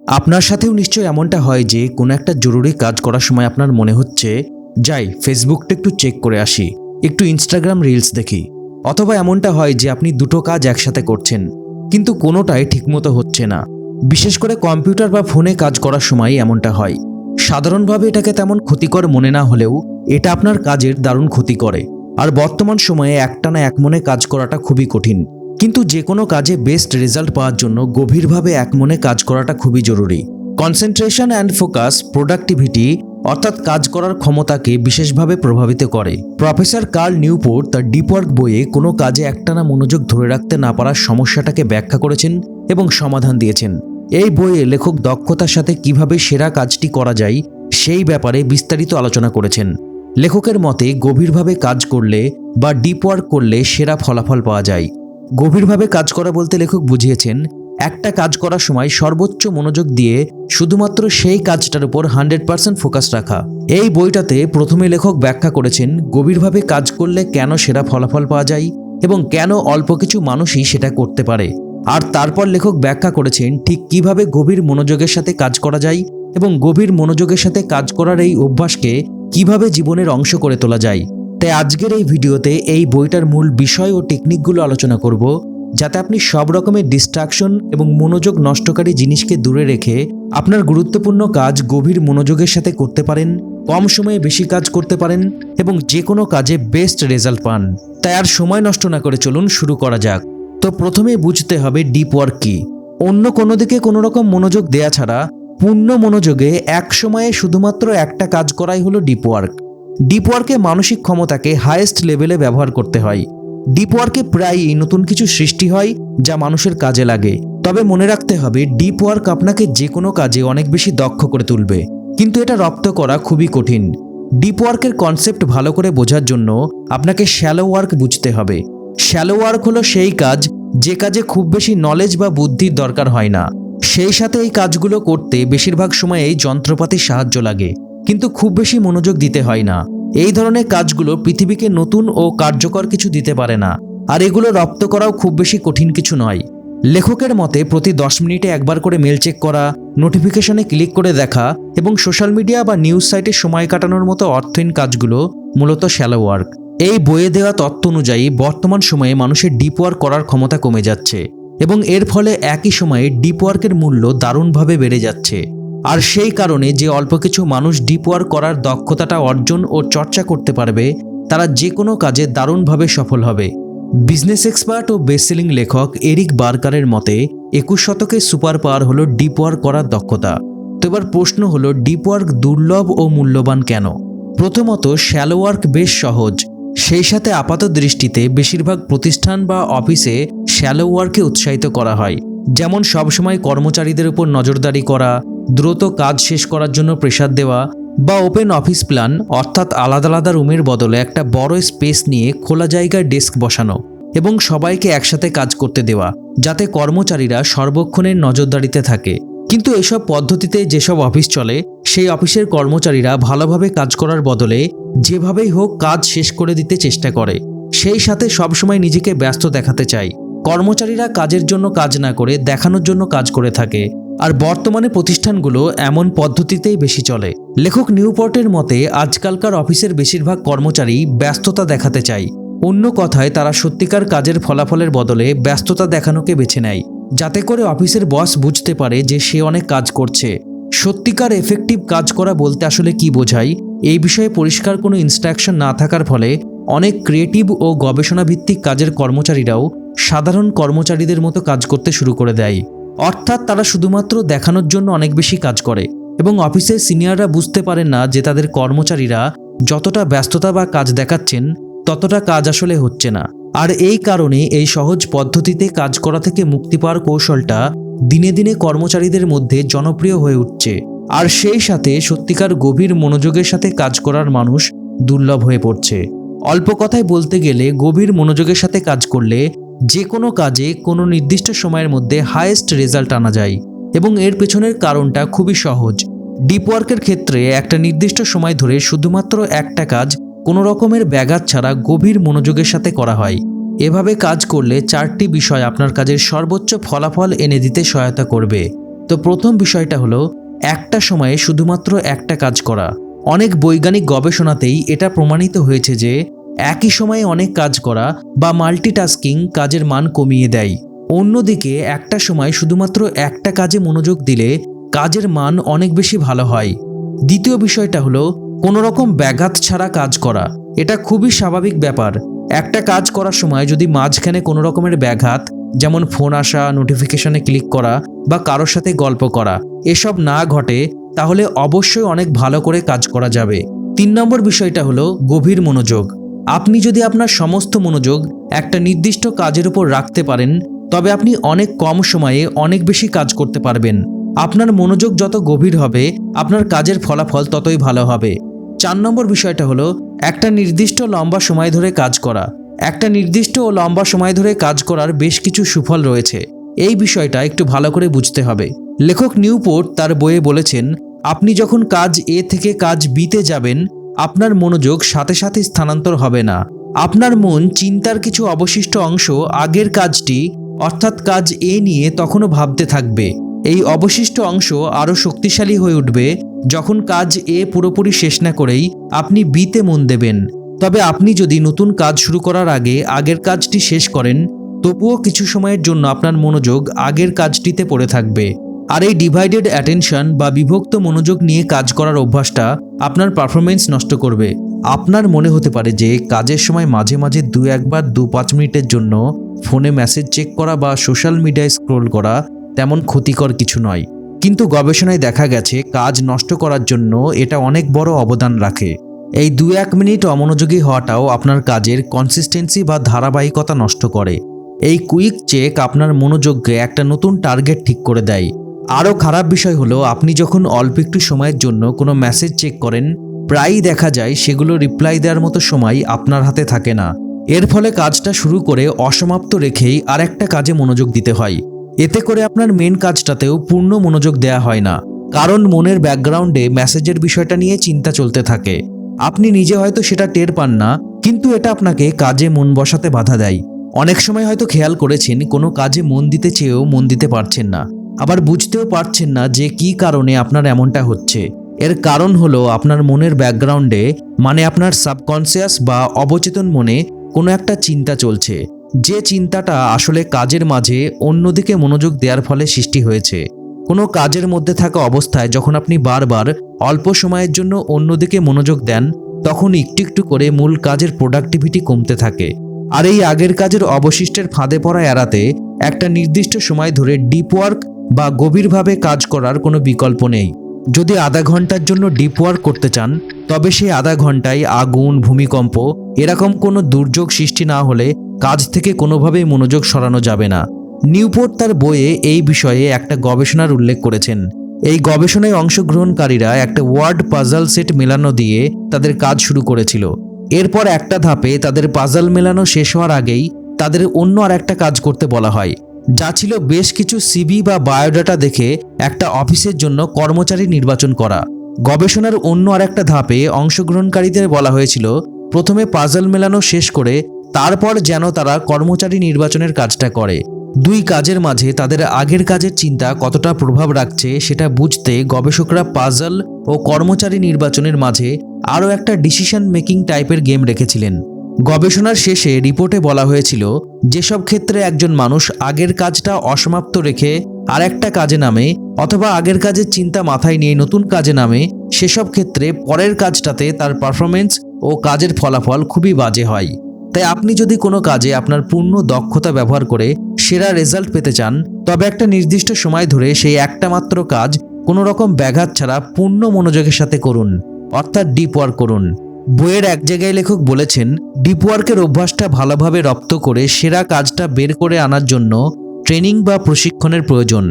আপনার সাথেও নিশ্চয়ই এমনটা হয় যে কোনো একটা জরুরি কাজ করার সময় আপনার মনে হচ্ছে যাই ফেসবুকটা একটু চেক করে আসি, একটু ইনস্টাগ্রাম রিলস দেখি। অথবা এমনটা হয় যে আপনি দুটো কাজ একসাথে করছেন কিন্তু কোনোটাই ঠিকমতো হচ্ছে না। বিশেষ করে কম্পিউটার বা ফোনে কাজ করার সময় এমনটা হয়। সাধারণভাবে এটাকে তেমন ক্ষতিকর মনে না হলেও এটা আপনার কাজের দারুণ ক্ষতি করে। আর বর্তমান সময়ে একটানা এক মনে কাজ করাটা খুবই কঠিন, কিন্তু যে কোনো কাজে বেস্ট রেজাল্ট পাওয়ার জন্য গভীরভাবে একমনে কাজ করাটা খুবই জরুরি। কনসেন্ট্রেশন অ্যান্ড ফোকাস প্রোডাক্টিভিটি অর্থাৎ কাজ করার ক্ষমতাকে বিশেষভাবে প্রভাবিত করে। প্রফেসর কার্ল নিউপোর্ট তার ডিপ ওয়ার্ক বইয়ে কোনো কাজে একটানা মনোযোগ ধরে রাখতে না পারার সমস্যাটাকে ব্যাখ্যা করেছেন এবং সমাধান দিয়েছেন। এই বইয়ে লেখক দক্ষতার সাথে কিভাবে সেরা কাজটি করা যায় সেই ব্যাপারে বিস্তারিত আলোচনা করেছেন। লেখকের মতে গভীরভাবে কাজ করলে বা ডিপ ওয়ার্ক করলে সেরা ফলাফল পাওয়া যায়। গভীরভাবে কাজ করা বলতে লেখক বুঝিয়েছেন একটা কাজ করার সময় সর্বোচ্চ মনোযোগ দিয়ে শুধুমাত্র সেই কাজটার উপর 100% ফোকাস রাখা। এই বইটাতে প্রথমে লেখক ব্যাখ্যা করেছেন গভীরভাবে কাজ করলে কেন সেরা ফলাফল পাওয়া যায় এবং কেন অল্প কিছু মানুষই সেটা করতে পারে। আর তারপর লেখক ব্যাখ্যা করেছেন ঠিক কিভাবে গভীর মনোযোগের সাথে কাজ করা যায় এবং গভীর মনোযোগের সাথে কাজ করার এই অভ্যাসকে কিভাবে জীবনের অংশ করে তোলা যায়। তাই আজকের এই ভিডিওতে এই বইটার মূল বিষয় ও টেকনিকগুলো আলোচনা করব, যাতে আপনি সব রকমের ডিস্ট্রাকশন এবং মনোযোগ নষ্টকারী জিনিসকে দূরে রেখে আপনার গুরুত্বপূর্ণ কাজ গভীর মনোযোগের সাথে করতে পারেন, কম সময়ে বেশি কাজ করতে পারেন এবং যে কোনো কাজে বেস্ট রেজাল্ট পান। তাই আর সময় নষ্ট না করে চলুন শুরু করা যাক। তো প্রথমে বুঝতে হবে ডিপ ওয়ার্ক কি। অন্য কোনো দিকে কোনো রকম মনোযোগ দেয়া ছাড়া পূর্ণ মনোযোগে এক সময়ে শুধুমাত্র একটা কাজ করাই হলো ডিপ ওয়ার্ক। ডিপ ওয়ার্কে মানসিক ক্ষমতাকে হাইয়েস্ট লেভেলে ব্যবহার করতে হয়। ডিপ ওয়ার্কে প্রায়ই নতুন কিছু সৃষ্টি হয় যা মানুষের কাজে লাগে। তবে মনে রাখতে হবে ডিপ ওয়ার্ক আপনাকে যে কোনো কাজে অনেক বেশি দক্ষ করে তুলবে, কিন্তু এটা রপ্ত করা খুবই কঠিন। ডিপ ওয়ার্কের কনসেপ্ট ভালো করে বোঝার জন্য আপনাকে শ্যালো ওয়ার্ক বুঝতে হবে। শ্যালো ওয়ার্ক হলো সেই কাজ যে কাজে খুব বেশি নলেজ বা বুদ্ধির দরকার হয় না। সেই সাথে এই কাজগুলো করতে বেশিরভাগ সময়েই যন্ত্রপাতির সাহায্য লাগে, কিন্তু খুব বেশি মনোযোগ দিতে হয় না। এই ধরনের কাজগুলো পৃথিবীকে নতুন ও কার্যকর কিছু দিতে পারে না, আর এগুলো রপ্ত করাও খুব বেশি কঠিন কিছু নয়। লেখকের মতে প্রতি 10 মিনিটে একবার করে মেল চেক করা, নোটিফিকেশনে ক্লিক করে দেখা এবং সোশ্যাল মিডিয়া বা নিউজ সাইটে সময় কাটানোর মতো অর্থহীন কাজগুলো মূলত শ্যালো ওয়ার্ক। এই বইয়ে দেওয়া তথ্য অনুযায়ী বর্তমান সময়ে মানুষের ডিপ ওয়ার্ক করার ক্ষমতা কমে যাচ্ছে এবং এর ফলে একই সময়ে ডিপ ওয়ার্কের মূল্য দারুণভাবে বেড়ে যাচ্ছে। আর সেই কারণে যে অল্প কিছু মানুষ ডিপ ওয়ার্ক করার দক্ষতাটা অর্জন ও চর্চা করতে পারবে তারা যে কোনো কাজে দারুণভাবে সফল হবে। বিজনেস এক্সপার্ট ও বেস্টসেলিং লেখক এরিক বার্কারের মতে 21 শতকের সুপার পাওয়ার হলো ডিপ ওয়ার্ক করার দক্ষতা। তো এবার প্রশ্ন হলো ডিপ ওয়ার্ক দুর্লভ ও মূল্যবান কেন? প্রথমত, শ্যালো ওয়ার্ক বেশ সহজ। সেই সাথে আপাত দৃষ্টিতে বেশিরভাগ প্রতিষ্ঠান বা অফিসে শ্যালো ওয়ার্কে উৎসাহিত করা হয়, যেমন সবসময় কর্মচারীদের উপর নজরদারি করা, দ্রুত কাজ শেষ করার জন্য প্রেসার দেওয়া, বা ওপেন অফিস প্ল্যান অর্থাৎ আলাদা আলাদা রুমের বদলে একটা বড় স্পেস নিয়ে খোলা জায়গায় ডেস্ক বসানো এবং সবাইকে একসাথে কাজ করতে দেওয়া, যাতে কর্মচারীরা সর্বক্ষণের নজরদারিতে থাকে। কিন্তু এসব পদ্ধতিতে যেসব অফিস চলে সেই অফিসের কর্মচারীরা ভালোভাবে কাজ করার বদলে যেভাবেই হোক কাজ শেষ করে দিতে চেষ্টা করে, সেই সাথে সবসময় নিজেকে ব্যস্ত দেখাতে চায়। কর্মচারীরা কাজের জন্য কাজ না করে দেখানোর জন্য কাজ করে থাকে, আর বর্তমানে প্রতিষ্ঠানগুলো এমন পদ্ধতিতেই বেশি চলে। লেখক নিউপোর্টের মতে আজকালকার অফিসের বেশিরভাগ কর্মচারী ব্যস্ততা দেখাতে চায়। অন্য কথায় তারা সত্যিকার কাজের ফলাফলের বদলে ব্যস্ততা দেখানোকে বেছে নেয়, যাতে করে অফিসের বস বুঝতে পারে যে সে অনেক কাজ করছে। সত্যিকার এফেক্টিভ কাজ করা বলতে আসলে কি বোঝায় এই বিষয়ে পরিষ্কার কোনো ইনস্ট্রাকশন না থাকার ফলে অনেক ক্রিয়েটিভ ও গবেষণা ভিত্তিক কাজের কর্মচারীরাও সাধারণ কর্মচারীদের মতো কাজ করতে শুরু করে দেয়। অর্থাৎ তারা শুধুমাত্র দেখানোর জন্য অনেক বেশি কাজ করে এবং অফিসের সিনিয়ররা বুঝতে পারেন না যে তাদের কর্মচারীরা যতটা ব্যস্ততা বা কাজ দেখাচ্ছেন ততটা কাজ আসলে হচ্ছে না। আর এই কারণে এই সহজ পদ্ধতিতে কাজ করা থেকে মুক্তি পাওয়ার কৌশলটা দিনে দিনে কর্মচারীদের মধ্যে জনপ্রিয় হয়ে উঠছে। আর সেই সাথে সত্যিকার গভীর মনোযোগের সাথে কাজ করার মানুষ দুর্লভ হয়ে পড়ছে। অল্প কথায় বলতে গেলে গভীর মনোযোগের সাথে কাজ করলে যে কোনো কাজে কোনো নির্দিষ্ট সময়ের মধ্যে হাইয়েস্ট রেজাল্ট আনা যায় এবং এর পেছনের কারণটা খুবই সহজ। ডিপ ওয়ার্কের ক্ষেত্রে একটা নির্দিষ্ট সময় ধরে শুধুমাত্র একটা কাজ কোনো রকমের ব্যাঘাত ছাড়া গভীর মনোযোগের সাথে করা হয়। এভাবে কাজ করলে 4টি বিষয় আপনার কাজের সর্বোচ্চ ফলাফল এনে দিতে সহায়তা করবে। তো প্রথম বিষয়টা হলো একটা সময়ে শুধুমাত্র একটা কাজ করা। অনেক বৈজ্ঞানিক গবেষণাতেই এটা প্রমাণিত হয়েছে যে একই সময়ে অনেক কাজ করা বা মাল্টিটাস্কিং কাজের মান কমিয়ে দেয়। অন্যদিকে একটা সময় শুধুমাত্র একটা কাজে মনোযোগ দিলে কাজের মান অনেক বেশি ভালো হয়। দ্বিতীয় বিষয়টা হলো কোনো রকম ব্যাঘাত ছাড়া কাজ করা। এটা খুবই স্বাভাবিক ব্যাপার। একটা কাজ করার সময় যদি মাঝখানে কোনো রকমের ব্যাঘাত, যেমন ফোন আসা, নোটিফিকেশনে ক্লিক করা বা কারোর সাথে গল্প করা, এসব না ঘটে তাহলে অবশ্যই অনেক ভালো করে কাজ করা যাবে। 3 নম্বর বিষয়টা হলো গভীর মনোযোগ। আপনি যদি আপনার সমস্ত মনোযোগ একটা নির্দিষ্ট কাজের উপর রাখতে পারেন তবে আপনি অনেক কম সময়ে অনেক বেশি কাজ করতে পারবেন। আপনার মনোযোগ যত গভীর হবে আপনার কাজের ফলাফল ততই ভালো হবে। 4 নম্বর বিষয়টা হলো একটা নির্দিষ্ট লম্বা সময় ধরে কাজ করা। একটা নির্দিষ্ট ও লম্বা সময় ধরে কাজ করার বেশ কিছু সুফল রয়েছে। এই বিষয়টা একটু ভালো করে বুঝতে হবে। লেখক নিউপোর্ট তার বইয়ে বলেছেন, আপনি যখন কাজ এ থেকে কাজ বিতে যাবেন আপনার মনোযোগ সাথে সাথে স্থানান্তর হবে না। আপনার মন চিন্তার কিছু অবশিষ্ট অংশ আগের কাজটি অর্থাৎ কাজ এ নিয়ে তখনও ভাবতে থাকবে। এই অবশিষ্ট অংশ আরও শক্তিশালী হয়ে উঠবে যখন কাজ এ পুরোপুরি শেষ না করেই আপনি বিতে মন দেবেন। তবে আপনি যদি নতুন কাজ শুরু করার আগে আগের কাজটি শেষ করেন তবুও কিছু সময়ের জন্য আপনার মনোযোগ আগের কাজটিতে পড়ে থাকবে। আর এই ডিভাইডেড অ্যাটেনশন বা বিভক্ত মনোযোগ নিয়ে কাজ করার অভ্যাসটা আপনার পারফরমেন্স নষ্ট করবে। আপনার মনে হতে পারে যে কাজের সময় মাঝে মাঝে 2-5 মিনিটের জন্য ফোনে মেসেজ চেক করা বা সোশ্যাল মিডিয়ায় স্ক্রোল করা তেমন ক্ষতিকর কিছু নয়, কিন্তু গবেষণায় দেখা গেছে কাজ নষ্ট করার জন্য এটা অনেক বড় অবদান রাখে। এই 2-1 মিনিট অমনোযোগী হওয়াটাও আপনার কাজের কনসিস্টেন্সি বা ধারাবাহিকতা নষ্ট করে। এই কুইক চেক আপনার মনোযোগকে একটা নতুন টার্গেট ঠিক করে দেয়। আরও খারাপ বিষয় হলো আপনি যখন অল্প একটু সময়ের জন্য কোনো মেসেজ চেক করেন প্রায়ই দেখা যায় সেগুলো রিপ্লাই দেওয়ার মতো সময় আপনার হাতে থাকে না। এর ফলে কাজটা শুরু করে অসমাপ্ত রেখেই আরেকটা কাজে মনোযোগ দিতে হয়। এতে করে আপনার মেন কাজটাতেও পূর্ণ মনোযোগ দেওয়া হয় না, কারণ মনের ব্যাকগ্রাউন্ডে মেসেজের বিষয়টা নিয়ে চিন্তা চলতে থাকে। আপনি নিজে হয়তো সেটা টের পান না, কিন্তু এটা আপনাকে কাজে মন বসাতে বাধা দেয়। অনেক সময় হয়তো খেয়াল করেছেন কোনো কাজে মন দিতে চেয়েও মন দিতে পারছেন না, আবার বুঝতেও পারছেন না যে কী কারণে আপনার এমনটা হচ্ছে। এর কারণ হলো আপনার মনের ব্যাকগ্রাউন্ডে, মানে আপনার সাবকনসিয়াস বা অবচেতন মনে কোনো একটা চিন্তা চলছে, যে চিন্তাটা আসলে কাজের মাঝে অন্যদিকে মনোযোগ দেওয়ার ফলে সৃষ্টি হয়েছে। কোনো কাজের মধ্যে থাকা অবস্থায় যখন আপনি বারবার অল্প সময়ের জন্য অন্যদিকে মনোযোগ দেন তখন একটু একটু করে মূল কাজের প্রোডাক্টিভিটি কমতে থাকে। আর এই আগের কাজের অবশিষ্টের ফাঁদে পড়া এড়াতে একটা নির্দিষ্ট সময় ধরে ডিপ ওয়ার্ক বা গভীরভাবে কাজ করার কোনো বিকল্প নেই। যদি আধা ঘন্টার জন্য ডিপ ওয়ার্ক করতে চান তবে সেই আধা ঘন্টায় আগুন, ভূমিকম্প এরকম কোনো দুর্যোগ সৃষ্টি না হলে কাজ থেকে কোনোভাবেই মনোযোগ সরানো যাবে না। নিউপোর্ট তার বইয়ে এই বিষয়ে একটা গবেষণার উল্লেখ করেছেন। এই গবেষণায় অংশগ্রহণকারীরা একটা ওয়ার্ড পাজল সেট মেলানো দিয়ে তাদের কাজ শুরু করেছিল। এরপর একটা ধাপে তাদের পাজল মেলানো শেষ হওয়ার আগেই তাদের অন্য আর একটা কাজ করতে বলা হয়, যা ছিল বেশ কিছু সিভি বা বায়োডাটা দেখে একটা অফিসের জন্য কর্মচারী নির্বাচন করা। গবেষণার অন্য আর একটা ধাপে অংশগ্রহণকারীদের বলা হয়েছিল প্রথমে পাজল মেলানো শেষ করে তারপর যেন তারা কর্মচারী নির্বাচনের কাজটা করে। দুই কাজের মাঝে তাদের আগের কাজের চিন্তা কতটা প্রভাব রাখছে সেটা বুঝতে গবেষকরা পাজল ও কর্মচারী নির্বাচনের মাঝে আরও একটা ডিসিশন মেকিং টাইপের গেম রেখেছিলেন। গবেষণার শেষে রিপোর্টে বলা হয়েছিল যেসব ক্ষেত্রে একজন মানুষ আগের কাজটা অসমাপ্ত রেখে আর একটা কাজে নামে অথবা আগের কাজের চিন্তা মাথায় নিয়ে নতুন কাজে নামে সেসব ক্ষেত্রে পরের কাজটাতে তার পারফরমেন্স ও কাজের ফলাফল খুবই বাজে হয়। তাই আপনি যদি কোনো কাজে আপনার পূর্ণ দক্ষতা ব্যবহার করে সেরা রেজাল্ট পেতে চান তবে একটা নির্দিষ্ট সময় ধরে সেই একটা মাত্র কাজ কোনো রকম ব্যাঘাত ছাড়া পূর্ণ মনোযোগের সাথে করুন, অর্থাৎ ডিপ ওয়ার্ক করুন। বইয়ের এক জায়গায় লেখক বলেছেন ডিপ ওয়ার্কের অভ্যাসটা ভালোভাবে রপ্ত করে সেরা কাজটা বের করে আনার জন্য ট্রেনিং বা প্রশিক্ষণের প্রয়োজন।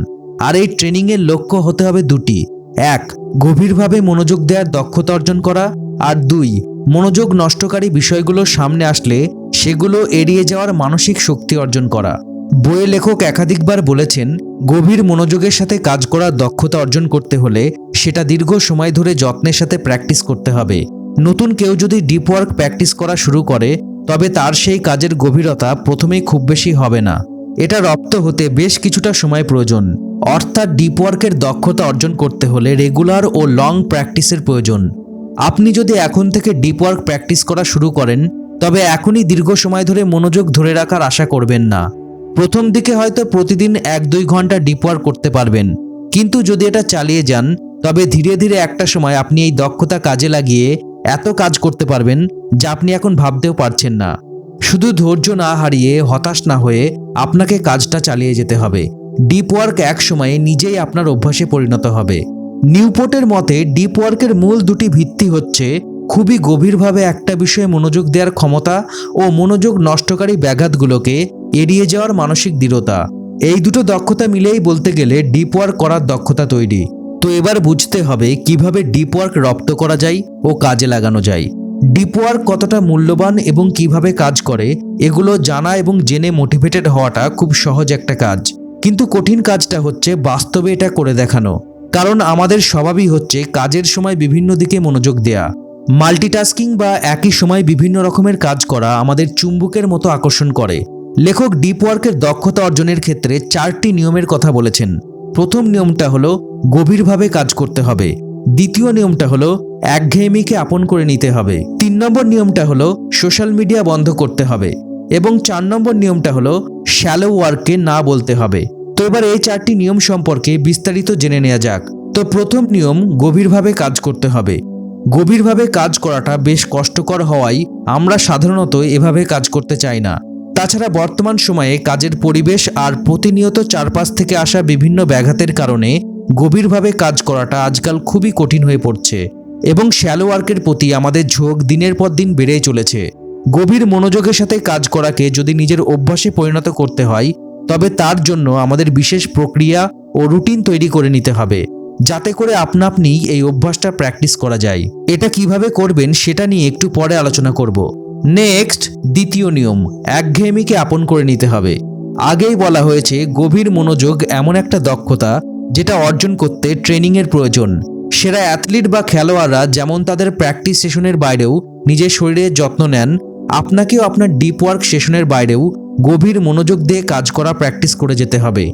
আর এই ট্রেনিংয়ের লক্ষ্য হতে হবে দুটি, 1 গভীরভাবে মনোযোগ দেওয়ার দক্ষতা অর্জন করা, আর 2 মনোযোগ নষ্টকারী বিষয়গুলো সামনে আসলে সেগুলো এড়িয়ে যাওয়ার মানসিক শক্তি অর্জন করা। বইয়ে লেখক একাধিকবার বলেছেন গভীর মনোযোগের সাথে কাজ করার দক্ষতা অর্জন করতে হলে সেটা দীর্ঘ সময় ধরে যত্নের সাথে প্র্যাকটিস করতে হবে। নতুন কেউ যদি ডিপ ওয়ার্ক প্র্যাকটিস করা শুরু করে তবে তার সেই কাজের গভীরতা প্রথমেই খুব বেশি হবে না। এটা রপ্ত হতে বেশ কিছুটা সময় প্রয়োজন। অর্থাৎ ডিপ ওয়ার্কের দক্ষতা অর্জন করতে হলে রেগুলার ও লং প্র্যাকটিসের প্রয়োজন। আপনি যদি এখন থেকে ডিপ ওয়ার্ক প্র্যাকটিস করা শুরু করেন, তবে এখনই দীর্ঘ সময় ধরে মনোযোগ ধরে রাখার আশা করবেন না। প্রথম দিকে হয়তো প্রতিদিন 1-2 ঘন্টা ডিপ ওয়ার্ক করতে পারবেন, কিন্তু যদি এটা চালিয়ে যান তবে ধীরে ধীরে একটা সময় আপনি এই দক্ষতা কাজে লাগিয়ে এত কাজ করতে পারবেন যা আপনি এখন ভাবতেও পারছেন না। শুধু ধৈর্য না হারিয়ে হতাশ না হয়ে আপনাকে কাজটা চালিয়ে যেতে হবে। ডিপ ওয়ার্ক এক সময়ে নিজেই আপনার অভ্যাসে পরিণত হবে। নিউপোর্টের মতে ডিপ ওয়ার্কের মূল দুটি ভিত্তি হচ্ছে খুবই গভীরভাবে একটা বিষয়ে মনোযোগ দেওয়ার ক্ষমতা ও মনোযোগ নষ্টকারী ব্যাঘাতগুলোকে এড়িয়ে যাওয়ার মানসিক দৃঢ়তা। এই দুটো দক্ষতা মিলেই বলতে গেলে ডিপ ওয়ার্ক করার দক্ষতা তৈরি। তো এবার বুঝতে হবে কিভাবে ডিপ ওয়ার্ক রপ্ত করা যায় ও কাজে লাগানো যায়। ডিপ ওয়ার্ক কতটা মূল্যবান এবং কিভাবে কাজ করে এগুলো জানা এবং জেনে মোটিভেটেড হওয়াটা খুব সহজ একটা কাজ, কিন্তু কঠিন কাজটা হচ্ছে বাস্তবে এটা করে দেখানো। কারণ আমাদের স্বভাবই হচ্ছে কাজের সময় বিভিন্ন দিকে মনোযোগ দেয়া। মাল্টিটাস্কিং বা একই সময় বিভিন্ন রকমের কাজ করা আমাদের চুম্বকের মতো আকর্ষণ করে। লেখক ডিপ ওয়ার্কের দক্ষতা অর্জনের ক্ষেত্রে 4টি নিয়মের কথা বলেছেন। প্রথম নিয়মটা হলো গভীরভাবে কাজ করতে হবে। দ্বিতীয় নিয়মটা হলো একঘেয়েমিকে আপন করে নিতে হবে। 3 নম্বর নিয়মটা হলো সোশ্যাল মিডিয়া বন্ধ করতে হবে এবং 4 নম্বর নিয়মটা হলো শ্যালো ওয়ার্ককে না বলতে হবে। তো এবার এই 4টি নিয়ম সম্পর্কে বিস্তারিত জেনে নেওয়া যাক। তো প্রথম নিয়ম, গভীরভাবে কাজ করতে হবে। গভীরভাবে কাজ করাটা বেশ কষ্টকর হওয়ায় আমরা সাধারণত এভাবে কাজ করতে চাই না। তাছাড়া বর্তমান সময়ে কাজের পরিবেশ আর প্রতিনিয়ত চারপাশ থেকে আসা বিভিন্ন ব্যাঘাতের কারণে গভীরভাবে কাজ করাটা আজকাল খুবই কঠিন হয়ে পড়ছে এবং শ্যালো ওয়ার্কের প্রতি আমাদের ঝোঁক দিনের পর দিন বেড়েই চলেছে। গভীর মনোযোগের সাথে কাজ করাকে যদি নিজের অভ্যাসে পরিণত করতে হয়, তবে তার জন্য আমাদের বিশেষ প্রক্রিয়া ও রুটিন তৈরি করে নিতে হবে, যাতে করে আপনা আপনি এই অভ্যাসটা প্র্যাকটিস করা যায়। এটা কিভাবে করবেন সেটা নিয়ে একটু পরে আলোচনা করব। নেক্সট, দ্বিতীয় নিয়ম, একঘেয়েমিকে আপন করে নিতে হবে। আগেই বলা হয়েছে গভীর মনোযোগ এমন একটা দক্ষতা যেটা অর্জন করতে ট্রেনিংয়ের প্রয়োজন। সেরা অ্যাথলিট বা খেলোয়াড়রা যেমন তাদের প্র্যাকটিস সেশনের বাইরেও নিজের শরীরের যত্ন নেন, আপনাকেও আপনার ডিপ ওয়ার্ক সেশনের বাইরেও গভীর মনোযোগ দিয়ে কাজ করা প্র্যাকটিস করে যেতে হবে।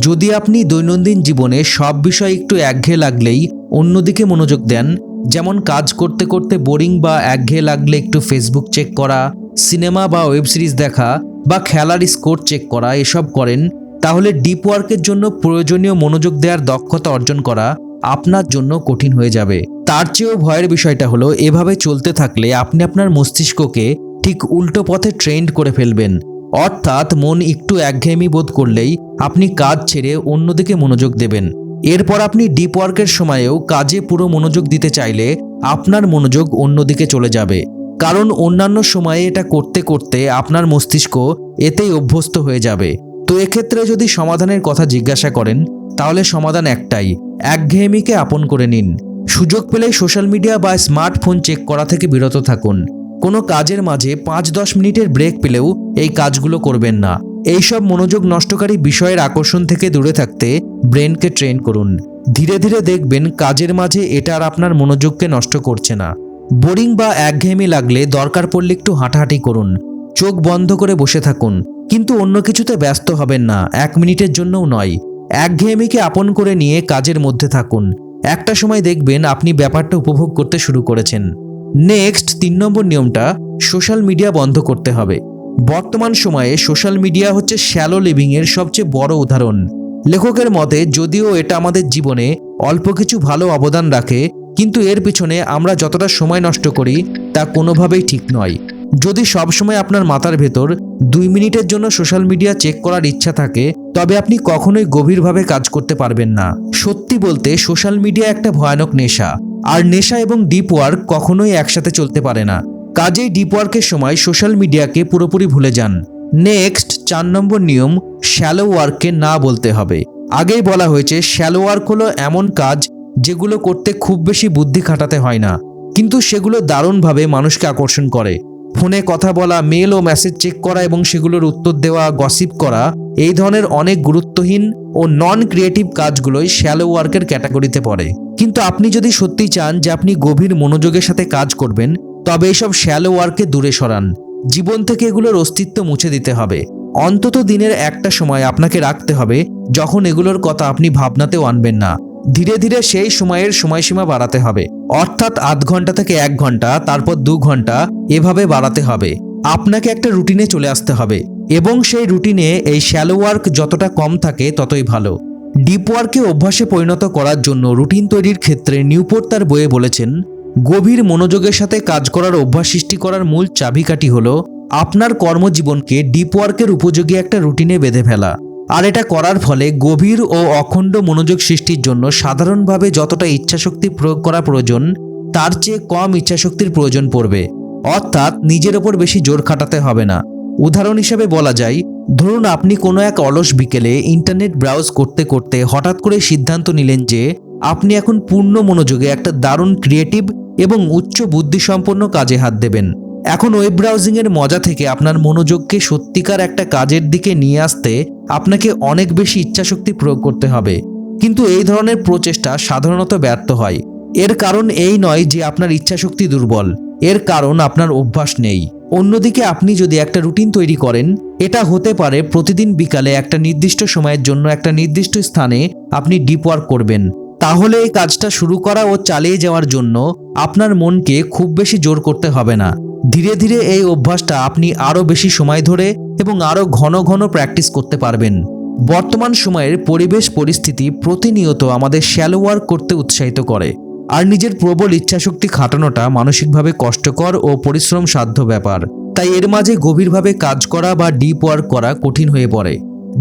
যদি আপনি দৈনন্দিন জীবনে সব বিষয় একটু একঘেয়ে লাগলেই অন্যদিকে মনোযোগ দেন, যেমন কাজ করতে করতে বোরিং বা একঘেয়ে লাগলে একটু ফেসবুক চেক করা, সিনেমা বা ওয়েব সিরিজ দেখা বা খেলার স্কোর চেক করা এসব করেন, তাহলে ডিপ ওয়ার্কের জন্য প্রয়োজনীয় মনোযোগ দেওয়ার দক্ষতা অর্জন করা আপনার জন্য কঠিন হয়ে যাবে। তার চেয়েও ভয়ের বিষয়টা হলো এভাবে চলতে থাকলে আপনি আপনার মস্তিষ্ককে ঠিক উল্টো পথে ট্রেন্ড করে ফেলবেন। অর্থাৎ মন একটু একঘেয়েমি বোধ করলেই আপনি কাজ ছেড়ে অন্যদিকে মনোযোগ দেবেন। এরপর আপনি ডিপ ওয়ার্কের সময়েও কাজে পুরো মনোযোগ দিতে চাইলে আপনার মনোযোগ অন্যদিকে চলে যাবে, কারণ অন্যান্য সময়ে এটা করতে করতে আপনার মস্তিষ্ক এতেই অভ্যস্ত হয়ে যাবে। তো এক্ষেত্রে যদি সমাধানের কথা জিজ্ঞাসা করেন, তাহলে সমাধান একটাই, একঘেয়েমিকে আপন করে নিন। সুযোগ পেলে সোশ্যাল মিডিয়া বা স্মার্টফোন চেক করা থেকে বিরত থাকুন। কোনো কাজের মাঝে 5-10 মিনিটের ব্রেক পেলেও এই কাজগুলো করবেন না। এইসব মনোযোগ নষ্টকারী বিষয়ের আকর্ষণ থেকে দূরে থাকতে ব্রেনকে ট্রেন করুন। ধীরে ধীরে দেখবেন কাজের মাঝে এটা আর আপনার মনোযোগকে নষ্ট করছে না। বোরিং বা একঘেয়েমি লাগলে দরকার পড়লে একটু হাঁটাহাঁটি করুন, চোখ বন্ধ করে বসে থাকুন, কিন্তু অন্য কিছুতে ব্যস্ত হবেন না, 1 মিনিটের জন্যও নয়। একঘেয়েমিকে আপন করে নিয়ে কাজের মধ্যে থাকুন। একটা সময় দেখবেন আপনি ব্যাপারটা উপভোগ করতে শুরু করেছেন। নেক্সট, 3 নম্বর নিয়মটা, সোশ্যাল মিডিয়া বন্ধ করতে হবে। বর্তমান সময়ে সোশ্যাল মিডিয়া হচ্ছে শ্যালো লিভিংয়ের সবচেয়ে বড় উদাহরণ। লেখকের মতে যদিও এটা আমাদের জীবনে অল্প কিছু ভালো অবদান রাখে, কিন্তু এর পিছনে আমরা যতটা সময় নষ্ট করি তা কোনোভাবেই ঠিক নয়। যদি সবসময় আপনার মাথার ভেতর 2 মিনিটের জন্য সোশ্যাল মিডিয়া চেক করার ইচ্ছা থাকে, তবে আপনি কখনোই গভীরভাবে কাজ করতে পারবেন না। সত্যি বলতে সোশ্যাল মিডিয়া একটা ভয়ানক নেশা, আর নেশা এবং ডিপ ওয়ার্ক কখনোই একসাথে চলতে পারে না। কাজেই ডিপ ওয়ার্কের সময় সোশ্যাল মিডিয়াকে পুরোপুরি ভুলে যান। নেক্সট, 4 নম্বর নিয়ম, শ্যালো ওয়ার্ককে না বলতে হবে। আগেই বলা হয়েছে শ্যালো ওয়ার্ক হলো এমন কাজ যেগুলো করতে খুব বেশি বুদ্ধি খাটাতে হয় না, কিন্তু সেগুলো দারুণভাবে মানুষকে আকর্ষণ করে। ফোনে কথা বলা, মেল ও মেসেজ চেক করা এবং সেগুলোর উত্তর দেওয়া, গসিপ করা, এই ধরনের অনেক গুরুত্বহীন ও নন ক্রিয়েটিভ কাজগুলোই শ্যালো ওয়ার্কের ক্যাটাগরিতে পড়ে। কিন্তু আপনি যদি সত্যি চান যে আপনি গভীর মনোযোগের সাথে কাজ করবেন, তবে এইসব শ্যালো ওয়ার্ককে দূরে সরান। জীবন থেকে এগুলোর অস্তিত্ব মুছে দিতে হবে। অন্তত দিনের একটা সময় আপনাকে রাখতে হবে যখন এগুলোর কথা আপনি ভাবনাতেও আনবেন না। ধীরে ধীরে সেই সময়ের সময়সীমা বাড়াতে হবে, অর্থাৎ 0.5 ঘন্টা থেকে 1 ঘন্টা, তারপর 2 ঘন্টা, এভাবে বাড়াতে হবে। আপনাকে একটা রুটিনে চলে আসতে হবে এবং সেই রুটিনে এই শ্যালো ওয়ার্ক যতটা কম থাকে ততই ভালো। ডিপ ওয়ার্কে অভ্যাসে পরিণত করার জন্য রুটিন তৈরির ক্ষেত্রে নিউপোর্ট তার বইয়ে বলেছেন, গভীর মনোযোগের সাথে কাজ করার অভ্যাস সৃষ্টি করার মূল চাবিকাঠি হলো আপনার কর্মজীবনকে ডিপ ওয়ার্কের উপযোগী একটা রুটিনে বেঁধে ফেলা। আর এটা করার ফলে গভীর ও অখণ্ড মনোযোগ সৃষ্টির জন্য সাধারণভাবে যতটা ইচ্ছাশক্তি প্রয়োগ করা প্রয়োজন তার চেয়ে কম ইচ্ছাশক্তির প্রয়োজন পড়বে, অর্থাৎ নিজের ওপর বেশি জোর খাটাতে হবে না। উদাহরণ হিসেবে বলা যায়, ধরুন আপনি কোনো এক অলস বিকেলে ইন্টারনেট ব্রাউজ করতে করতে হঠাৎ করে সিদ্ধান্ত নিলেন যে আপনি এখন পূর্ণ মনোযোগে একটা দারুণ ক্রিয়েটিভ এবং উচ্চ বুদ্ধিসম্পন্ন কাজে হাত দেবেন। এখন ওয়েব ব্রাউজিংয়ের মজা থেকে আপনার মনোযোগকে সত্যিকার একটা কাজের দিকে নিয়ে আসতে আপনাকে অনেক বেশি ইচ্ছাশক্তি প্রয়োগ করতে হবে। কিন্তু এই ধরনের প্রচেষ্টা সাধারণত ব্যর্থ হয়। এর কারণ এই নয় যে আপনার ইচ্ছাশক্তি দুর্বল, এর কারণ আপনার অভ্যাস নেই। অন্যদিকে আপনি যদি একটা রুটিন তৈরি করেন, এটা হতে পারে প্রতিদিন বিকালে একটা নির্দিষ্ট সময়ের জন্য একটা নির্দিষ্ট স্থানে আপনি ডিপ ওয়ার্ক করবেন, তাহলে এই কাজটা শুরু করা ও চালিয়ে যাওয়ার জন্য আপনার মনকে খুব বেশি জোর করতে হবে না। ধীরে ধীরে এই অভ্যাসটা আপনি আরও বেশি সময় ধরে এবং আরও ঘন ঘন প্র্যাকটিস করতে পারবেন। বর্তমান সময়ের পরিবেশ পরিস্থিতি প্রতিনিয়ত আমাদের শ্যালো ওয়ার্ক করতে উৎসাহিত করে, আর নিজের প্রবল ইচ্ছাশক্তি খাটানোটা মানসিকভাবে কষ্টকর ও পরিশ্রম সাধ্য ব্যাপার। তাই এর মাঝে গভীরভাবে কাজ করা বা ডিপ ওয়ার্ক করা কঠিন হয়ে পড়ে।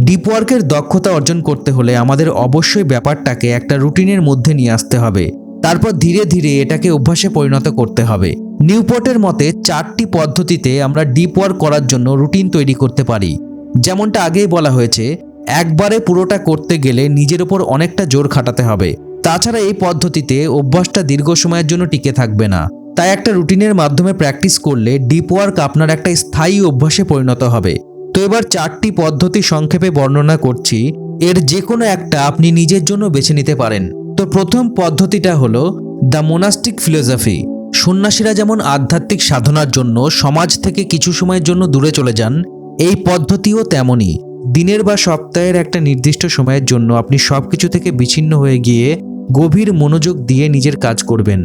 ডিপ ওয়ার্কের দক্ষতা অর্জন করতে হলে আমাদের অবশ্যই ব্যাপারটাকে একটা রুটিনের মধ্যে নিয়ে আসতে হবে, তারপর ধীরে ধীরে এটাকে অভ্যাসে পরিণত করতে হবে। নিউপোর্টের মতে 4টি পদ্ধতিতে আমরা ডিপ ওয়ার্ক করার জন্য রুটিন তৈরি করতে পারি। যেমনটা আগেই বলা হয়েছে, একবারে পুরোটা করতে গেলে নিজের ওপর অনেকটা জোর খাটাতে হবে। তাছাড়া এই পদ্ধতিতে অভ্যাসটা দীর্ঘ সময়ের জন্য টিকে থাকবে না। তাই একটা রুটিনের মাধ্যমে প্র্যাকটিস করলে ডিপ ওয়ার্ক আপনার একটা স্থায়ী অভ্যাসে পরিণত হবে। তো এবার 4টি পদ্ধতি সংক্ষেপে বর্ণনা করছি, এর যে কোনো একটা আপনি নিজের জন্য বেছে নিতে পারেন। তো প্রথম পদ্ধতিটা হলো দ্য মোনাস্টিক ফিলোসফি। সন্ন্যাসীরা যেমন আধ্যাত্মিক সাধনার জন্য সমাজ থেকে কিছু সময়ের জন্য দূরে চলে যান, এই পদ্ধতিও তেমনই। দিনের বা সপ্তাহের একটা নির্দিষ্ট সময়ের জন্য আপনি সবকিছু থেকে বিচ্ছিন্ন হয়ে গিয়ে গভীর মনোযোগ দিয়ে নিজের কাজ করবেন।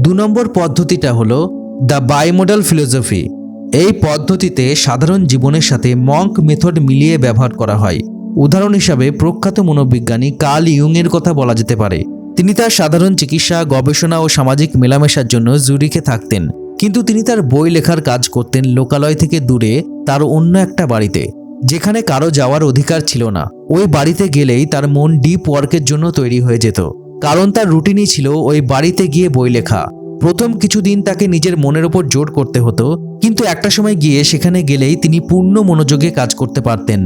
2 নম্বর পদ্ধতিটা হলো দ্য বাইমোডাল ফিলোসফি। এই পদ্ধতিতে সাধারণ জীবনের সাথে মঙ্ক মেথড মিলিয়ে ব্যবহার করা হয়। উদাহরণ হিসাবে প্রখ্যাত মনোবিজ্ঞানী কার্ল ইয়ুং এর কথা বলা যেতে পারে। তিনি তার সাধারণ চিকিৎসা, গবেষণা ও সামাজিক মেলামেশার জন্য জুরিখে থাকতেন, কিন্তু তিনি তার বই লেখার কাজ করতেন লোকালয় থেকে দূরে তার অন্য একটা বাড়িতে, যেখানে কারো যাওয়ার অধিকার ছিল না। ওই বাড়িতে গেলেই তার মন ডিপ ওয়ার্কের জন্য তৈরি হয়ে যেত, কারণ তার রুটিনই ছিল ওই বাড়িতে গিয়ে বই লেখা। প্রথম কিছুদিন তাকে নিজের মনের ওপর জোর করতে হতো, কিন্তু একটা সময় গিয়ে সেখানে গেলেই তিনি পূর্ণ মনোযোগে কাজ করতে পারতেন।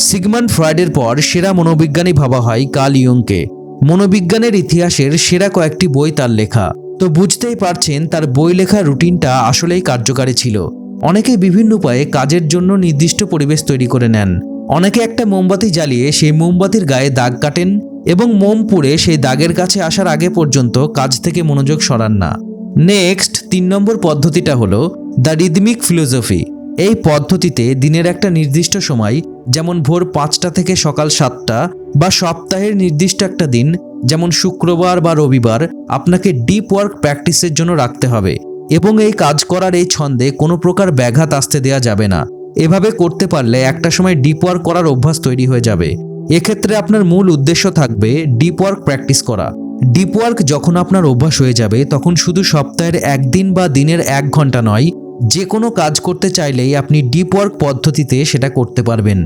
সিগমন্ড ফ্রয়েডের পর সেরা মনোবিজ্ঞানী ভাবা হয় কার্ল ইয়ুংকে। মনোবিজ্ঞানের ইতিহাসের সেরা কয়েকটি বই তার লেখা। তো বুঝতেই পারছেন তার বই লেখার রুটিনটা আসলেই কার্যকারী ছিল। অনেকে বিভিন্ন উপায়ে কাজের জন্য নির্দিষ্ট পরিবেশ তৈরি করে নেন। অনেকে একটা মোমবাতি জ্বালিয়ে সেই মোমবাতির গায়ে দাগ কাটেন এবং মোম পুড়ে সেই দাগের কাছে আসার আগে পর্যন্ত কাজ থেকে মনোযোগ সরান না। নেক্সট 3 নম্বর পদ্ধতিটা হলো দ্য রিদমিক ফিলোসফি। এই পদ্ধতিতে দিনের একটা নির্দিষ্ট সময়, যেমন ভোর 5টা থেকে সকাল 7টা, বা সপ্তাহের নির্দিষ্ট একটা দিন যেমন শুক্রবার বা রবিবার আপনাকে ডিপ ওয়ার্ক প্র্যাকটিসের জন্য রাখতে হবে, এবং এই কাজ করার এই ছন্দে কোনো প্রকার ব্যাঘাত আসতে দেওয়া যাবে না। এভাবে করতে পারলে একটা সময় ডিপ ওয়ার্ক করার অভ্যাস তৈরি হয়ে যাবে। এক্ষেত্রে আপনার মূল উদ্দেশ্য থাকবে ডিপ ওয়ার্ক প্র্যাকটিস করা। ডিপ ওয়ার্ক যখন আপনার অভ্যাস হয়ে যাবে, তখন শুধু সপ্তাহের একদিন বা দিনের 1 ঘন্টা নয়, যে কোনো কাজ করতে চাইলেই আপনি ডিপ ওয়ার্ক পদ্ধতিতে সেটা করতে পারবেন।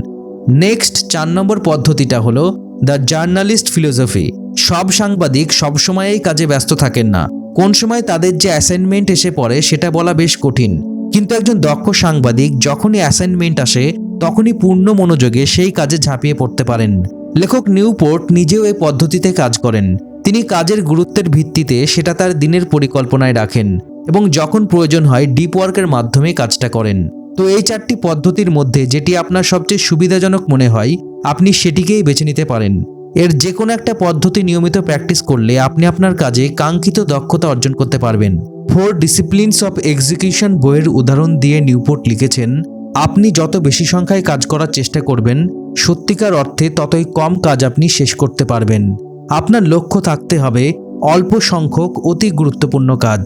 নেক্সট 4 নম্বর পদ্ধতিটা হলো দ্য জার্নালিস্ট ফিলোসফি। সব সাংবাদিক সবসময় এই কাজে ব্যস্ত থাকেন না। কোন সময় তাদের যে অ্যাসাইনমেন্ট এসে পড়ে সেটা বলা বেশ কঠিন, কিন্তু একজন দক্ষ সাংবাদিক যখনই অ্যাসাইনমেন্ট আসে তখনই পূর্ণ মনোযোগে সেই কাজে ঝাঁপিয়ে পড়তে পারেন। লেখক নিউপোর্ট নিজেও এই পদ্ধতিতে কাজ করেন। তিনি কাজের গুরুত্বের ভিত্তিতে সেটা তার দিনের পরিকল্পনায় রাখেন এবং যখন প্রয়োজন হয় ডিপ ওয়ার্কের মাধ্যমে কাজটা করেন। তো এই 4টি পদ্ধতির মধ্যে যেটি আপনার সবচেয়ে সুবিধাজনক মনে হয় আপনি সেটিকেই বেছে নিতে পারেন। এর যে কোনো একটা পদ্ধতি নিয়মিত প্র্যাকটিস করলে আপনি আপনার কাজে কাঙ্ক্ষিত দক্ষতা অর্জন করতে পারবেন। 4 ডিসিপ্লিনস অফ এক্সিকিউশন বইয়ের উদাহরণ দিয়ে নিউপোর্ট লিখেছেন, আপনি যত বেশি সংখ্যায় কাজ করার চেষ্টা করবেন, সত্যিকার অর্থে ততই কম কাজ আপনি শেষ করতে পারবেন। আপনার লক্ষ্য থাকতে হবে অল্প সংখ্যক অতি গুরুত্বপূর্ণ কাজ।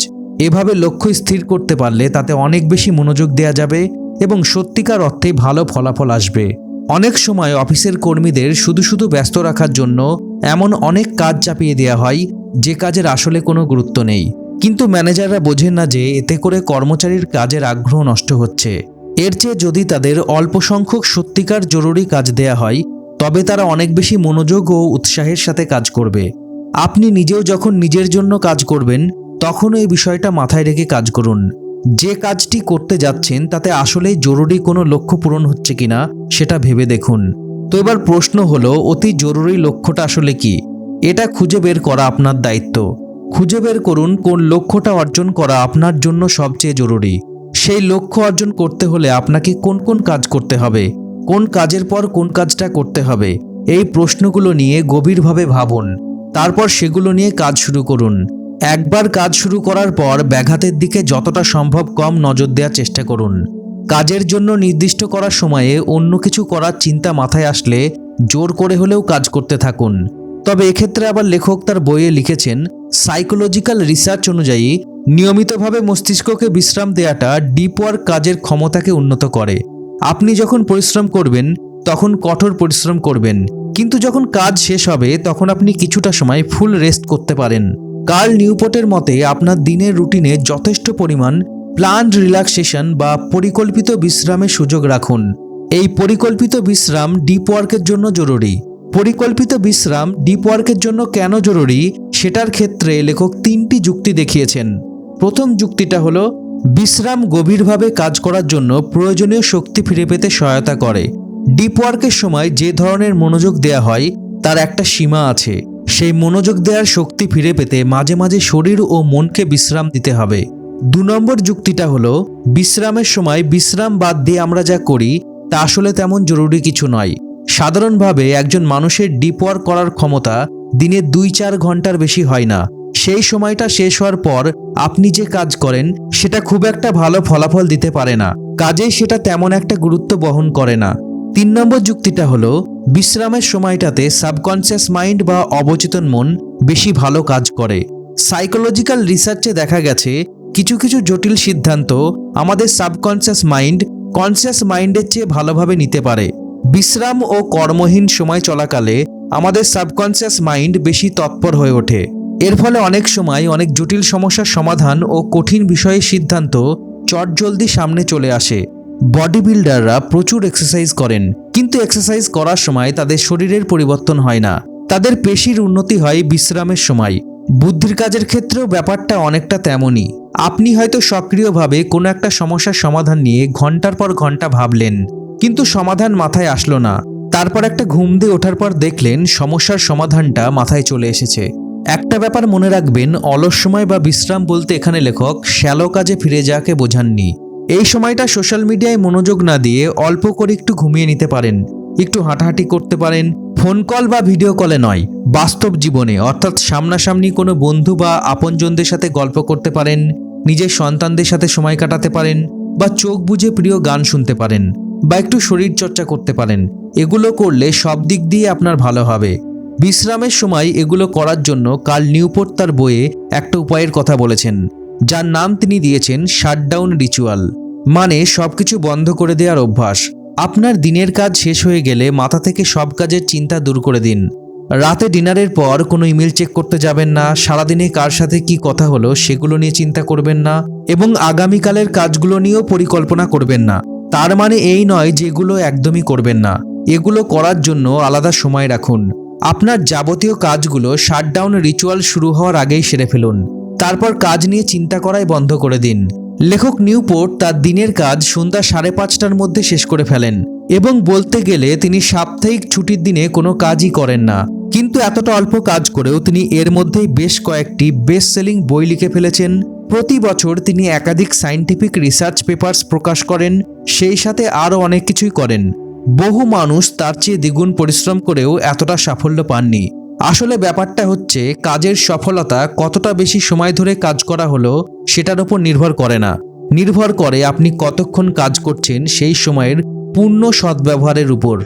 এভাবে লক্ষ্য স্থির করতে পারলে তাতে অনেক বেশি মনোযোগ দেওয়া যাবে এবং সত্যিকার অর্থে ভালো ফলাফল আসবে। অনেক সময় অফিসের কর্মীদের শুধু শুধু ব্যস্ত রাখার জন্য এমন অনেক কাজ চাপিয়ে দেওয়া হয় যে কাজের আসলে কোনো গুরুত্ব নেই, কিন্তু ম্যানেজাররা বোঝেন না যে এতে করে কর্মচারীর কাজের আগ্রহ নষ্ট হচ্ছে। এর চেয়ে যদি তাদের অল্প সংখ্যক সত্যিকার জরুরি কাজ দেয়া হয়, তবে তারা অনেক বেশি মনোযোগ ও উৎসাহের সাথে কাজ করবে। আপনি নিজেও যখন নিজের জন্য কাজ করবেন, তখনও এই বিষয়টা মাথায় রেখে কাজ করুন। যে কাজটি করতে যাচ্ছেন তাতে আসলেই জরুরি কোনো লক্ষ্য পূরণ হচ্ছে কিনা সেটা ভেবে দেখুন। তো এবার প্রশ্ন হলো, অতি জরুরি লক্ষ্যটা আসলে কি? এটা খুঁজে বের করা আপনার দায়িত্ব। খুঁজে বের করুন কোন লক্ষ্যটা অর্জন করা আপনার জন্য সবচেয়ে জরুরি। সেই লক্ষ্য অর্জন করতে হলে আপনাকে কোন কোন কাজ করতে হবে, কোন কাজের পর কোন কাজটা করতে হবে, এই প্রশ্নগুলো নিয়ে গভীরভাবে ভাবুন। তারপর সেগুলো নিয়ে কাজ শুরু করুন। একবার কাজ শুরু করার পর ব্যাঘাতের দিকে যতটা সম্ভব কম নজর দেওয়ার চেষ্টা করুন। কাজের জন্য নির্দিষ্ট করার সময়ে অন্য কিছু করার চিন্তা মাথায় আসলে জোর করে হলেও কাজ করতে থাকুন। তবে এক্ষেত্রে আবার লেখক তার বইয়ে লিখেছেন, সাইকোলজিক্যাল রিসার্চ অনুযায়ী নিয়মিতভাবে মস্তিষ্ককে বিশ্রাম দেওয়াটা ডিপ ওয়ার্ক কাজের ক্ষমতাকে উন্নত করে। আপনি যখন পরিশ্রম করবেন তখন কঠোর পরিশ্রম করবেন, কিন্তু যখন কাজ শেষ হবে তখন আপনি কিছুটা সময় ফুল রেস্ট করতে পারেন। কার্ল নিউপোর্টের মতে আপনার দিনের রুটিনে যথেষ্ট পরিমাণ প্ল্যান্ড রিল্যাক্সেশন বা পরিকল্পিত বিশ্রামের সুযোগ রাখুন। এই পরিকল্পিত বিশ্রাম ডিপ ওয়ার্কের জন্য জরুরি। পরিকল্পিত বিশ্রাম ডিপ ওয়ার্কের জন্য কেন জরুরি সেটার ক্ষেত্রে লেখক 3টি যুক্তি দেখিয়েছেন। প্রথম যুক্তিটা হলো, বিশ্রাম গভীরভাবে কাজ করার জন্য প্রয়োজনীয় শক্তি ফিরে পেতে সহায়তা করে। ডিপ ওয়ার্কের সময় যে ধরনের মনোযোগ দেয়া হয় তার একটা সীমা আছে। সেই মনোযোগ দেওয়ার শক্তি ফিরে পেতে মাঝে মাঝে শরীর ও মনকে বিশ্রাম দিতে হবে। 2 নম্বর যুক্তিটা হলো, বিশ্রামের সময় বিশ্রাম বাদ দিয়ে আমরা যা করি তা আসলে তেমন জরুরি কিছু নয়। সাধারণভাবে একজন মানুষের ডিপ ওয়ার্ক করার ক্ষমতা দিনে 2-4 ঘন্টার বেশি হয় না। সেই সময়টা শেষ হওয়ার পর আপনি যে কাজ করেন সেটা খুব একটা ভালো ফলাফল দিতে পারে না, কাজেই সেটা তেমন একটা গুরুত্ব বহন করে না। 3 নম্বর যুক্তিটা হলো, বিশ্রামের সময়টাতে সাবকনসিয়াস মাইন্ড বা অবচেতন মন বেশি ভালো কাজ করে। সাইকোলজিক্যাল রিসার্চে দেখা গেছে কিছু কিছু জটিল সিদ্ধান্ত আমাদের সাবকনসিয়াস মাইন্ড কনসিয়াস মাইন্ডের চেয়ে ভালোভাবে নিতে পারে। বিশ্রাম ও কর্মহীন সময় চলাকালে আমাদের সাবকনসিয়াস মাইন্ড বেশি তৎপর হয়ে ওঠে। এর ফলে অনেক সময় অনেক জটিল সমস্যার সমাধান ও কঠিন বিষয়ের সিদ্ধান্ত চটজলদি সামনে চলে আসে। বডি বিল্ডাররা প্রচুর এক্সারসাইজ করেন, কিন্তু এক্সারসাইজ করার সময় তাদের শরীরের পরিবর্তন হয় না, তাদের পেশির উন্নতি হয় বিশ্রামের সময়। বুদ্ধির কাজের ক্ষেত্রেও ব্যাপারটা অনেকটা তেমনই। আপনি হয়তো সক্রিয়ভাবে কোনো একটা সমস্যার সমাধান নিয়ে ঘন্টার পর ঘন্টা ভাবলেন, কিন্তু সমাধান মাথায় আসলো না। তারপর একটা ঘুম দিয়ে ওঠার পর দেখলেন সমস্যার সমাধানটা মাথায় চলে এসেছে। একটা ব্যাপার মনে রাখবেন, অলস সময় বা বিশ্রাম বলতে এখানে লেখক শ্যালো কাজে ফিরে যাওয়াকে বোঝাননি। এই সময়টা সোশ্যাল মিডিয়ায় মনোযোগ না দিয়ে অল্প করে একটু ঘুমিয়ে নিতে পারেন, একটু হাঁটাহাঁটি করতে পারেন। ফোন কল বা ভিডিও কলে নয়, বাস্তব জীবনে অর্থাৎ সামনাসামনি কোনো বন্ধু বা আপনজনদের সাথে গল্প করতে পারেন, নিজের সন্তানদের সাথে সময় কাটাতে পারেন, বা চোখ বুজে প্রিয় গান শুনতে পারেন, বা একটু শরীর চর্চা করতে পারেন। এগুলো করলে সব দিক দিয়ে আপনার ভালো হবে। বিশ্রামের সময় এগুলো করার জন্য কার্ল নিউপোর্ট তার বইয়ে একটা উপায়ের কথা বলেছেন, যার নাম তিনি দিয়েছেন শাটডাউন রিচুয়াল, মানে সবকিছু বন্ধ করে দেওয়ার অভ্যাস। আপনার দিনের কাজ শেষ হয়ে গেলে মাথা থেকে সব কাজের চিন্তা দূর করে দিন। রাতে ডিনারের পর কোনো ইমেল চেক করতে যাবেন না, সারাদিনে কার সাথে কি কথা হলো সেগুলো নিয়ে চিন্তা করবেন না, এবং আগামীকালের কাজগুলো নিয়েও পরিকল্পনা করবেন না। তার মানে এই নয় যে এগুলো একদমই করবেন না, এগুলো করার জন্য আলাদা সময় রাখুন। আপনার যাবতীয় কাজগুলো শাটডাউন রিচুয়াল শুরু হওয়ার আগেই সেরে ফেলুন, তারপর কাজ নিয়ে চিন্তা করাই বন্ধ করে দিন। লেখক নিউপোর্ট তার দিনের কাজ সন্ধ্যা 5:30টার মধ্যে শেষ করে ফেলেন, এবং বলতে গেলে তিনি সাপ্তাহিক ছুটির দিনে কোনো কাজই করেন না। কিন্তু এতটা অল্প কাজ করেও তিনি এর মধ্যেই বেশ কয়েকটি বেস্ট সেলিং বই লিখে ফেলেছেন। প্রতি বছর তিনি একাধিক সায়েন্টিফিক রিসার্চ পেপারস প্রকাশ করেন, সেই সাথে আরও অনেক কিছুই করেন। বহু মানুষ তার চেয়ে দ্বিগুণ পরিশ্রম করেও এতটা সাফল্য পাননি। আসলে ব্যাপারটা হচ্ছে কাজের সফলতা কতটা বেশি সময় ধরে কাজ করা হলো সেটার উপর নির্ভর করে না, নির্ভর করে আপনি কতক্ষণ কাজ করছেন সেই সময়ের পূর্ণ সদ্ব্যবহারের উপর।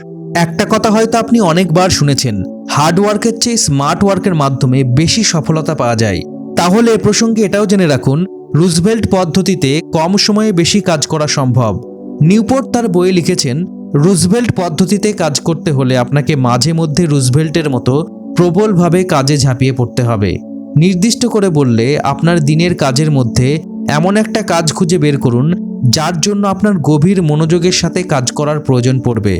একটা কথা হয়তো আপনি অনেকবার শুনেছেন, হার্ড ওয়ার্কের চেয়ে স্মার্ট ওয়ার্কের মাধ্যমে বেশি সফলতা পাওয়া যায়। তাহলে এ প্রসঙ্গে এটাও জেনে রাখুন, রুজভেল্ট পদ্ধতিতে কম সময়ে বেশি কাজ করা সম্ভব। নিউপোর্ট তার বইয়ে লিখেছেন, রুজভেল্ট পদ্ধতিতে কাজ করতে হলে আপনাকে মাঝে মধ্যে রুজভেল্টের মতো প্রবলভাবে কাজে ঝাঁপিয়ে পড়তে হবে। নির্দিষ্ট করে বললে, আপনার দিনের কাজের মধ্যে এমন একটা কাজ খুঁজে বের করুন যার জন্য আপনার গভীর মনোযোগের সাথে কাজ করার প্রয়োজন পড়বে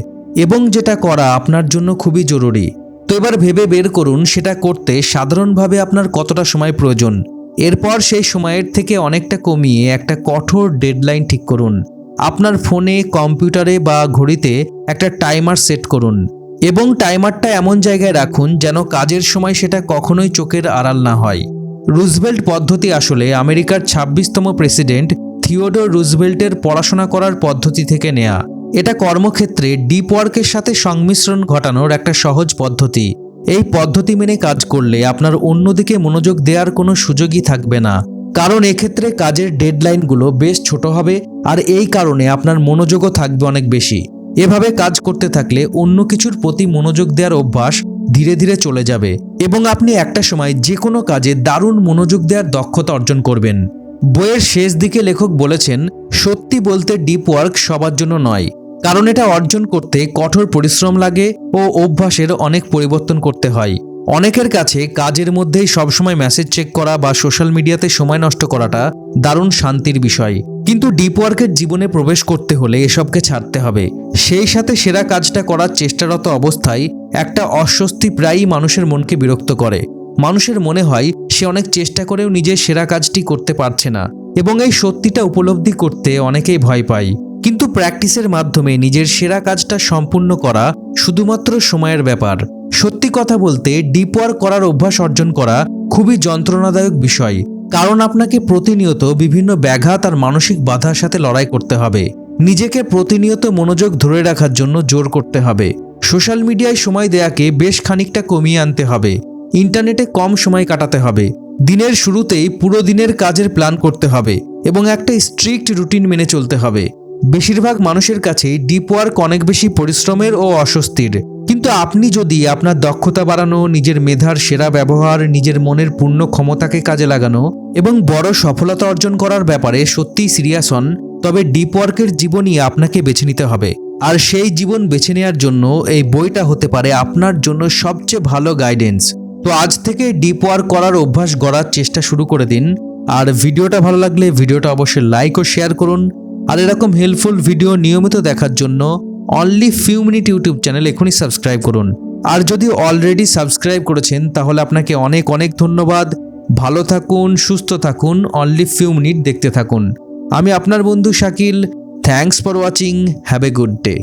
এবং যেটা করা আপনার জন্য খুবই জরুরি। তো এবার ভেবে বের করুন সেটা করতে সাধারণভাবে আপনার কতটা সময় প্রয়োজন। এরপর সেই সময়ের থেকে অনেকটা কমিয়ে একটা কঠোর ডেডলাইন ঠিক করুন। আপনার ফোনে, কম্পিউটারে বা ঘড়িতে একটা টাইমার সেট করুন এবং টাইমারটা এমন জায়গায় রাখুন যেন কাজের সময় সেটা কখনোই চোখের আড়াল না হয়। রুজভেল্ট পদ্ধতি আসলে আমেরিকার 26তম প্রেসিডেন্ট থিওডোর রুজভেল্টের পড়াশোনা করার পদ্ধতি থেকে নেয়া। এটা কর্মক্ষেত্রে ডিপ ওয়ার্কের সাথে সংমিশ্রণ ঘটানোর একটা সহজ পদ্ধতি। এই পদ্ধতি মেনে কাজ করলে আপনার অন্যদিকে মনোযোগ দেওয়ার কোনো সুযোগই থাকবে না, কারণ এক্ষেত্রে কাজের ডেডলাইনগুলো বেশ ছোট হবে আর এই কারণে আপনার মনোযোগও থাকবে অনেক বেশি। এভাবে কাজ করতে থাকলে অন্য কিছুর প্রতি মনোযোগ দেওয়ার অভ্যাস ধীরে ধীরে চলে যাবে এবং আপনি একটা সময় যে কোনো কাজে দারুণ মনোযোগ দেওয়ার দক্ষতা অর্জন করবেন। বইয়ের শেষ দিকে লেখক বলেছেন, সত্যি বলতে ডিপ ওয়ার্ক সবার জন্য নয়, কারণ এটা অর্জন করতে কঠোর পরিশ্রম লাগে ও অভ্যাসের অনেক পরিবর্তন করতে হয়। অনেকের কাছে কাজের মধ্যেই সবসময় মেসেজ চেক করা বা সোশ্যাল মিডিয়াতে সময় নষ্ট করাটা দারুণ শান্তির বিষয়, কিন্তু ডিপ ওয়ার্কের জীবনে প্রবেশ করতে হলে এসবকে ছাড়তে হবে। সেই সাথে সেরা কাজটা করার চেষ্টারত অবস্থায় একটা অস্বস্তি প্রায়ই মানুষের মনকে বিরক্ত করে। মানুষের মনে হয় সে অনেক চেষ্টা করেও নিজের সেরা কাজটি করতে পারছে না এবং এই সত্যিটা উপলব্ধি করতে অনেকেই ভয় পায়। কিন্তু প্র্যাকটিসের মাধ্যমে নিজের সেরা কাজটা সম্পূর্ণ করা শুধুমাত্র সময়ের ব্যাপার। সত্যি কথা বলতে ডিপ ওয়ার্ক করার অভ্যাস অর্জন করা খুবই যন্ত্রণাদায়ক বিষয়, কারণ আপনাকে প্রতিনিয়ত বিভিন্ন ব্যাঘাত আর মানসিক বাধার সাথে লড়াই করতে হবে। নিজেকে প্রতিনিয়ত মনোযোগ ধরে রাখার জন্য জোর করতে হবে। সোশ্যাল মিডিয়ায় সময় দেয়াকে বেশ খানিকটা কমিয়ে আনতে হবে। ইন্টারনেটে কম সময় কাটাতে হবে। দিনের শুরুতেই পুরো দিনের কাজের প্ল্যান করতে হবে এবং একটা স্ট্রিক্ট রুটিন মেনে চলতে হবে। বেশিরভাগ মানুষের কাছে ডিপ ওয়ার্ক অনেক বেশি পরিশ্রমের ও অস্বস্তির, কিন্তু আপনি যদি আপনার দক্ষতা বাড়ানো, নিজের মেধার সেরা ব্যবহার, নিজের মনের পূর্ণ ক্ষমতাকে কাজে লাগানো এবং বড় সফলতা অর্জন করার ব্যাপারে সত্যিই সিরিয়াস হন, তবে ডিপ ওয়ার্কের জীবনই আপনাকে বেছে নিতে হবে। আর সেই জীবন বেছে নেওয়ার জন্য এই বইটা হতে পারে আপনার জন্য সবচেয়ে ভালো গাইডেন্স। তো আজ থেকে ডিপ ওয়ার্ক করার অভ্যাস গড়ার চেষ্টা শুরু করে দিন। আর ভিডিওটা ভালো লাগলে ভিডিওটা অবশ্যই লাইক ও শেয়ার করুন। আর এরকম হেল্পফুল ভিডিও নিয়মিত দেখার জন্য only few minute YouTube channel এখনই সাবস্ক্রাইব করুন। আর যদি অলরেডি সাবস্ক্রাইব করেছেন তাহলে আপনাকে অনেক অনেক ধন্যবাদ। ভালো থাকুন, সুস্থ থাকুন, অনলি ফিউ মিনিট দেখতে থাকুন। আমি আপনার বন্ধু Shakil. Thanks for watching. Have a good day.